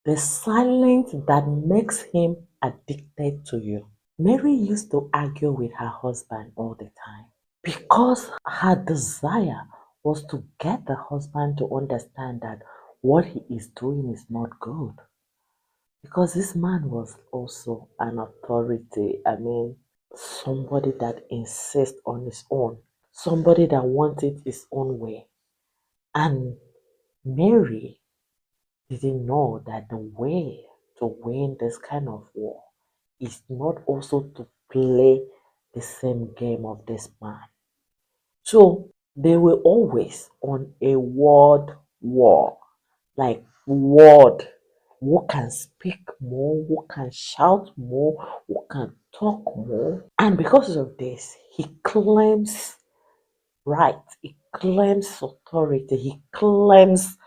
The silence that makes him addicted to you. Mary used to argue with her husband all the time because her desire was to get the husband to understand that what he is doing is not good. Because this man was also an authority. I mean, somebody that insists on his own, somebody that wanted his own way. And Mary didn't know that the way to win this kind of war is not also to play the same game of this man. So they were always on a word war, like word. Who can speak more? Who can shout more? Who can talk more? And because of this, he claims right, he claims authority, he claims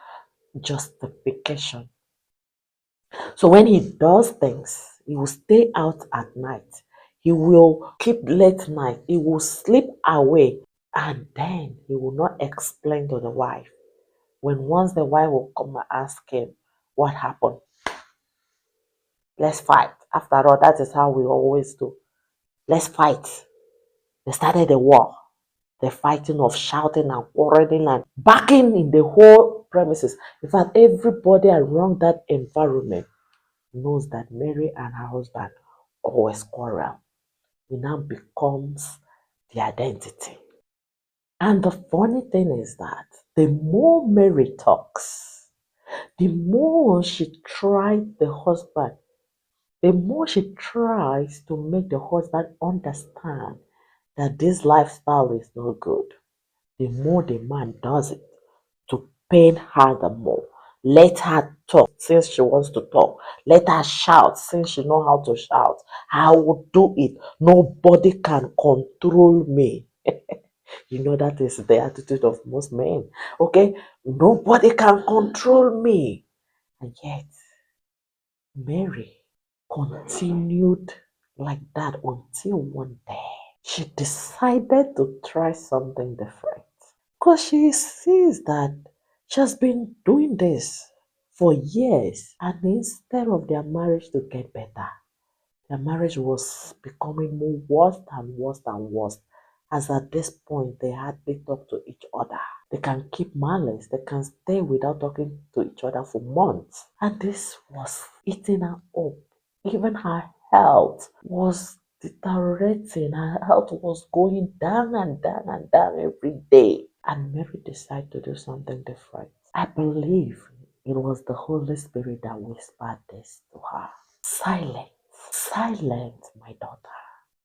justification. So when he does things, he will stay out at night. He will keep late night. He will sleep away. And then he will not explain to the wife. When once the wife will come and ask him, what happened? Let's fight. After all, that is how we always do. Let's fight. They started a war. The fighting of shouting and quarreling and barking in the whole premises. In fact, everybody around that environment knows that Mary and her husband always quarrel. It now becomes the identity. And the funny thing is that the more Mary talks, the more she tries to make the husband understand that this lifestyle is not good, the more the man does it to pain her the more. Let her talk since she wants to talk. Let her shout since she knows how to shout. I will do it. Nobody can control me. You know that is the attitude of most men. Okay? Nobody can control me. And yet, Mary continued like that until one day she decided to try something different. Because she sees that she has been doing this for years, and instead of their marriage to get better, their marriage was becoming more worse and worse and worse. As at this point, they hardly talk to each other. They can keep malice, they can stay without talking to each other for months. And this was eating her up. Even her health was deteriorating. Her health was going down and down and down every day. And Mary decided to do something different. I believe it was the Holy Spirit that whispered this to her. Silence, silence, my daughter.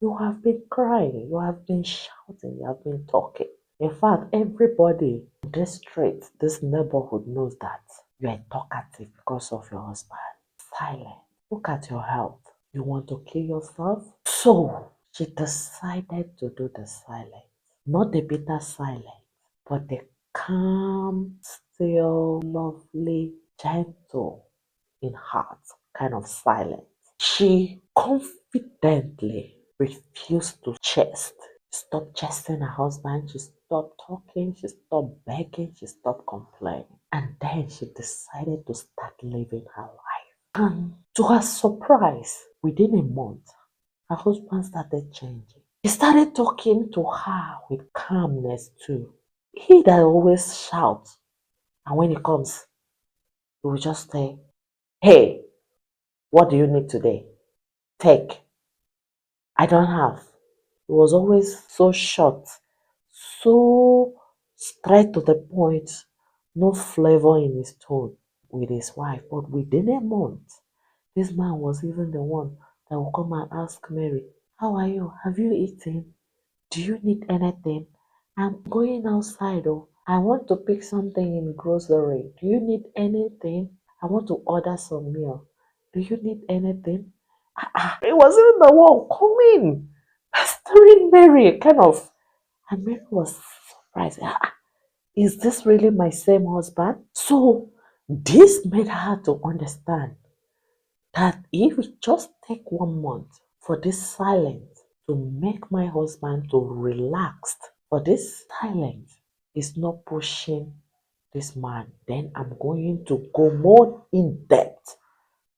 You have been crying, you have been shouting, you have been talking. In fact, everybody in this street, this neighborhood knows that you are talkative because of your husband. Silence. Look at your health. You want to kill yourself? So she decided to do the silence. Not the bitter silence, but the calm, still, lovely, gentle in heart kind of silence. She confidently refused to chase. Stop chasing her husband. She stopped talking. She stopped begging. She stopped complaining. And then she decided to start living her life. And to her surprise, within a month, her husband started changing. He started talking to her with calmness too. He that always shouts, and when he comes, he will just say, hey, what do you need today? Take. I don't have. It was always so short, so straight to the point, no flavor in his tone with his wife. But within a month, this man was even the one that will come and ask Mary, how are you? Have you eaten? Do you need anything? I'm going outside. Oh, I want to pick something in grocery. Do you need anything? I want to order some meal. Do you need anything? It was even the one coming, pestering Mary, kind of. And Mary was surprised. Is this really my same husband? So this made her to understand that if we just take 1 month for this silence to make my husband to relax, for this silence is not pushing this man, then I'm going to go more in depth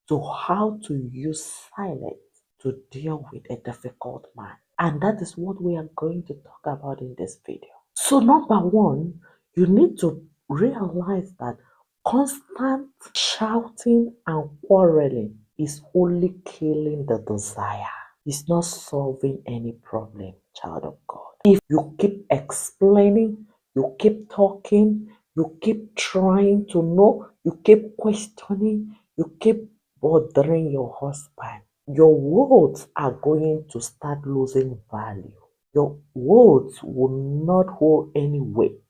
to how to use silence to deal with a difficult man. And that is what we are going to talk about in this video. So, number one, you need to realize that constant shouting and quarreling is only killing the desire. It's not solving any problem, child of God. If you keep explaining, you keep talking, you keep trying to know, you keep questioning, you keep bothering your husband, your words are going to start losing value. Your words will not hold any weight.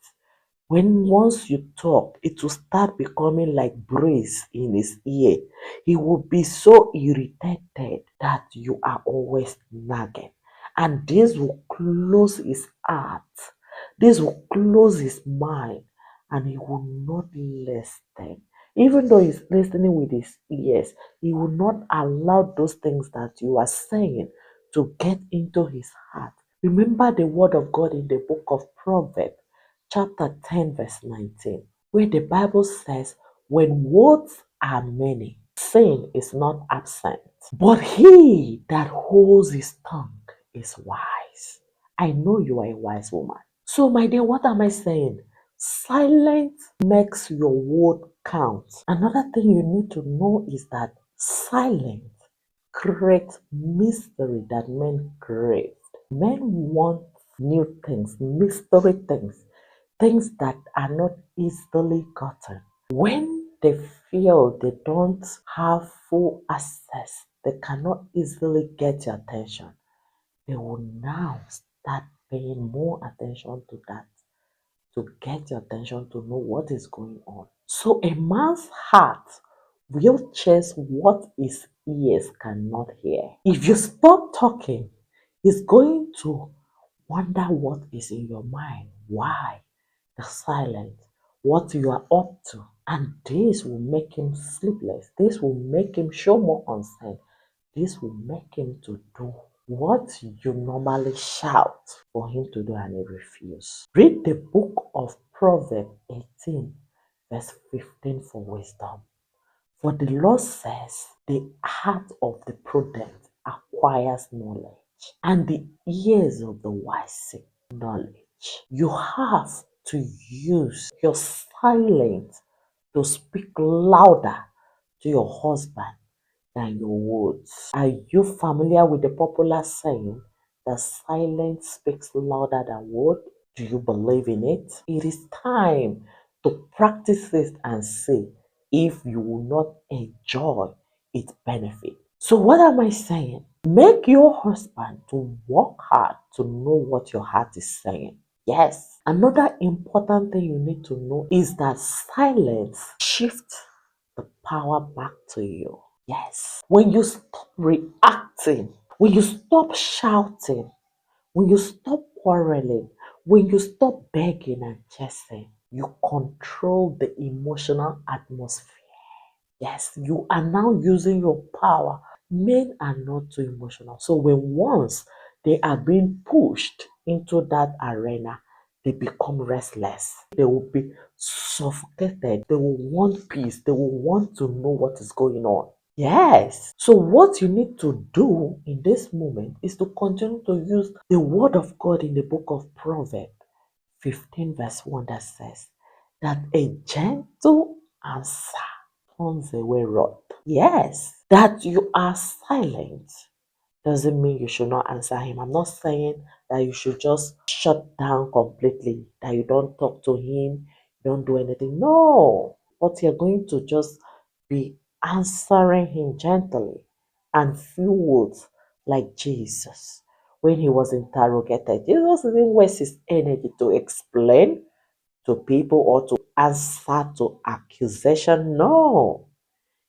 When once you talk, it will start becoming like breeze in his ear. He will be so irritated that you are always nagging. And this will close his heart. This will close his mind. And he will not listen. Even though he's listening with his ears, he will not allow those things that you are saying to get into his heart. Remember the word of God in the book of Proverbs chapter 10, verse 19, where the Bible says, when words are many, sin is not absent, but he that holds his tongue is wise. I know you are a wise woman. So, my dear, what am I saying? Silence makes your word count. Another thing you need to know is that silence creates mystery that men crave. Men want new things, mystery things, things that are not easily gotten. When they feel they don't have full access, they cannot easily get your attention, they will now start paying more attention to that, to get your attention to know what is going on. So a man's heart will chase what his ears cannot hear. If you stop talking, he's going to wonder what is in your mind, why the silence, what you are up to. And this will make him sleepless. This will make him show more concern. This will make him to do what you normally shout for him to do and he refuse. Read the book of Proverbs 18, verse 15 for wisdom. For the Lord says, the heart of the prudent acquires knowledge, and the ears of the wise seek knowledge. You have to use your silence to speak louder to your husband than your words. Are you familiar with the popular saying that silence speaks louder than words? Do you believe in it? It is time to practice it and see if you will not enjoy its benefit. So what am I saying? Make your husband to work hard to know what your heart is saying. Yes. Another important thing you need to know is that silence shifts the power back to you. Yes. When you stop reacting, when you stop shouting, when you stop quarreling, when you stop begging and chasing, you control the emotional atmosphere. Yes, you are now using your power. Men are not too emotional. So when once they are being pushed into that arena, they become restless. They will be suffocated. They will want peace. They will want to know what is going on. Yes. So what you need to do in this moment is to continue to use the word of God in the book of Proverbs 15 verse 1 that says that a gentle answer turns away wrath. Yes. That you are silent doesn't mean you should not answer him. I'm not saying that you should just shut down completely, that you don't talk to him, don't do anything. No. But you're going to just be answering him gently and few words like Jesus. When he was interrogated, Jesus didn't waste his energy to explain to people or to answer to accusation. No.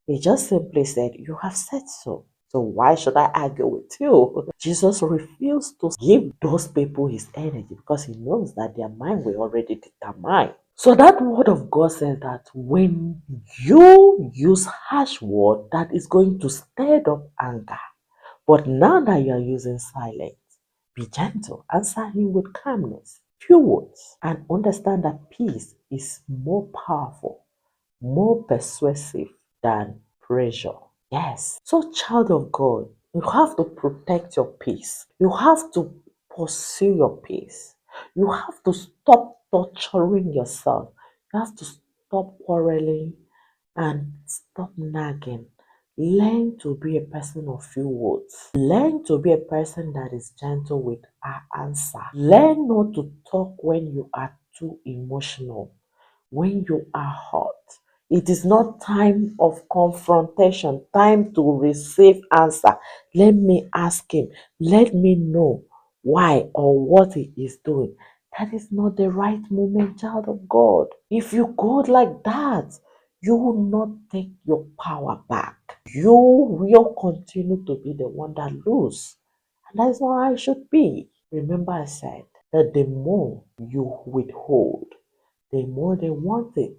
He just simply said, you have said so. So why should I argue with you? Jesus refused to give those people his energy because he knows that their mind will already determine. So that word of God says that when you use harsh word, that is going to stir up anger. But now that you are using silence, be gentle, answer him with calmness, few words, and understand that peace is more powerful, more persuasive than pressure. Yes. So, child of God, you have to protect your peace. You have to pursue your peace. You have to stop torturing yourself. You have to stop quarreling and stop nagging. Learn to be a person of few words. Learn to be a person that is gentle with our answer. Learn not to talk when you are too emotional, when you are hot. It is not time of confrontation, time to receive answer. Let me ask him, let me know why or what he is doing. That is not the right moment, child of God. If you go like that, you will not take your power back. You will continue to be the one that lose. And that is not how it should be. Remember, I said that the more you withhold, the more they want it.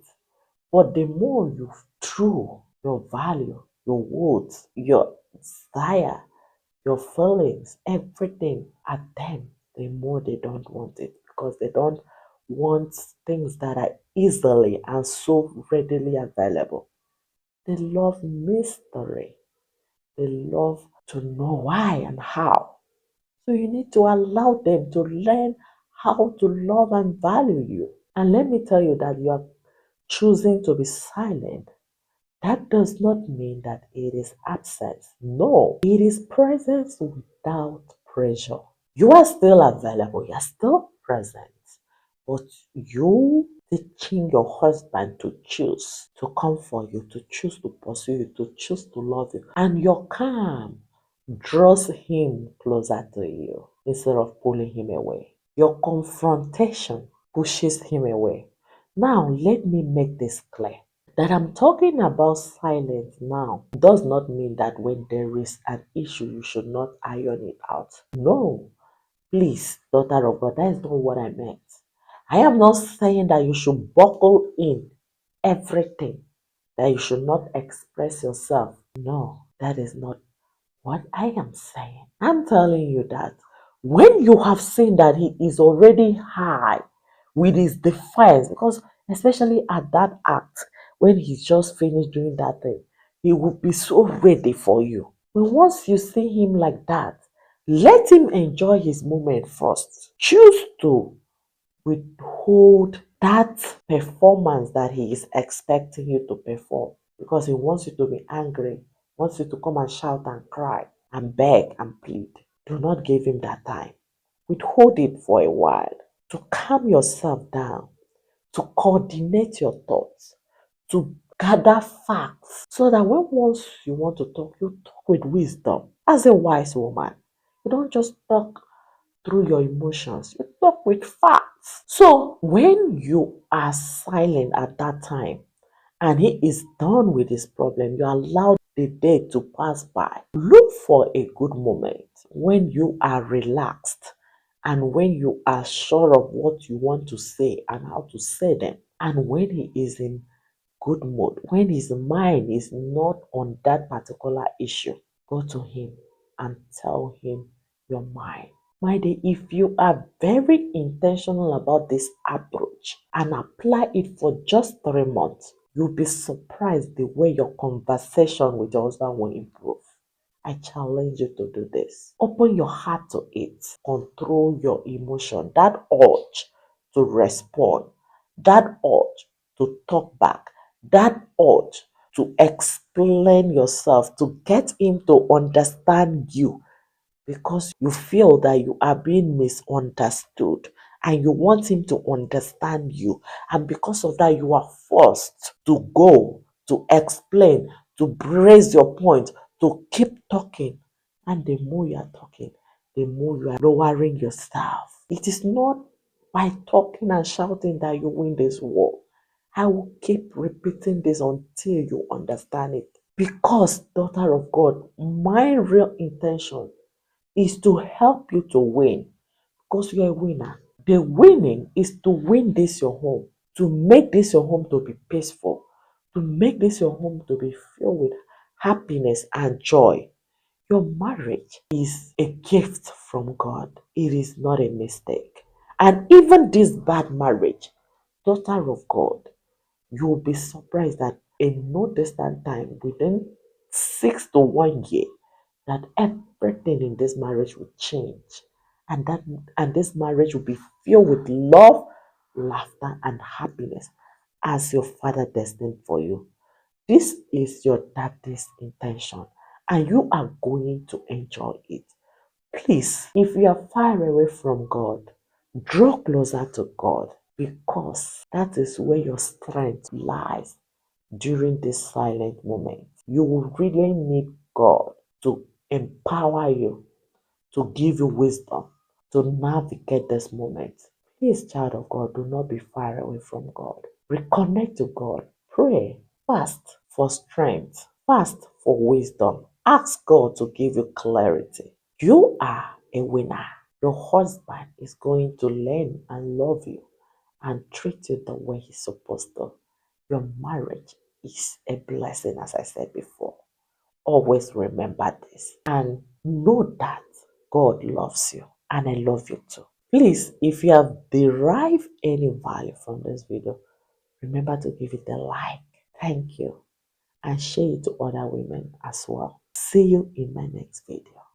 But the more you throw your value, your words, your desire, your feelings, everything at them, the more they don't want it because they don't want things that are easily and so readily available. They love mystery. They love to know why and how. So you need to allow them to learn how to love and value you. And let me tell you that you are choosing to be silent. That does not mean that it is absence. No, it is presence without pressure. You are still available, you are still present, but you teaching your husband to choose to come for you, to choose to pursue you, to choose to love you, and your calm draws him closer to you instead of pulling him away. Your confrontation pushes him away. Now, let me make this clear. That I'm talking about silence now does not mean that when there is an issue, you should not iron it out. No, please, daughter of God, that is not what I meant. I am not saying that you should buckle in everything, that you should not express yourself. No, that is not what I am saying. I'm telling you that when you have seen that he is already high with his defiance, because especially at that act, when he's just finished doing that thing, he will be so ready for you. But once you see him like that, let him enjoy his moment first. Choose to withhold that performance that he is expecting you to perform because he wants you to be angry, wants you to come and shout and cry and beg and plead. Do not give him that time. Withhold it for a while to calm yourself down, to coordinate your thoughts, to gather facts so that when once you want to talk, you talk with wisdom as a wise woman. You don't just talk through your emotions. You talk with facts. So when you are silent at that time and he is done with his problem, you allow the day to pass by. Look for a good moment when you are relaxed and when you are sure of what you want to say and how to say them. And when he is in good mood, when his mind is not on that particular issue, go to him and tell him your mind. My dear, if you are very intentional about this approach and apply it for just 3 months, you'll be surprised the way your conversation with your husband will improve. I challenge you to do this. Open your heart to it. Control your emotion. That urge to respond, that urge to talk back, that urge to explain yourself, to get him to understand you because you feel that you are being misunderstood and you want him to understand you. And because of that, you are forced to go, to explain, to brace your point, to keep talking. And the more you are talking, the more you are lowering yourself. It is not by talking and shouting that you win this war. I will keep repeating this until you understand it. Because, daughter of God, my real intention is to help you to win because you're a winner. The winning is to win this your home, to make this your home to be peaceful, to make this your home to be filled with happiness and joy. Your marriage is a gift from God. It is not a mistake. And even this bad marriage, daughter of God, you will be surprised that in no distant time, within 6 to 1 year, that everything in this marriage will change, and this marriage will be filled with love, laughter, and happiness as your father destined for you. This is your daddy's intention, and you are going to enjoy it. Please, if you are far away from God, draw closer to God, because that is where your strength lies during this silent moment. You will really need God to empower you, to give you wisdom, to navigate this moment. Please, child of God, do not be far away from God. Reconnect to God. Pray. Fast for strength. Fast for wisdom. Ask God to give you clarity. You are a winner. Your husband is going to learn and love you and treat you the way he's supposed to. Your marriage is a blessing, as I said before. Always remember this and know that God loves you, and I love you too. Please, if you have derived any value from this video, remember to give it a like. Thank you. And share it to other women as well. See you in my next video.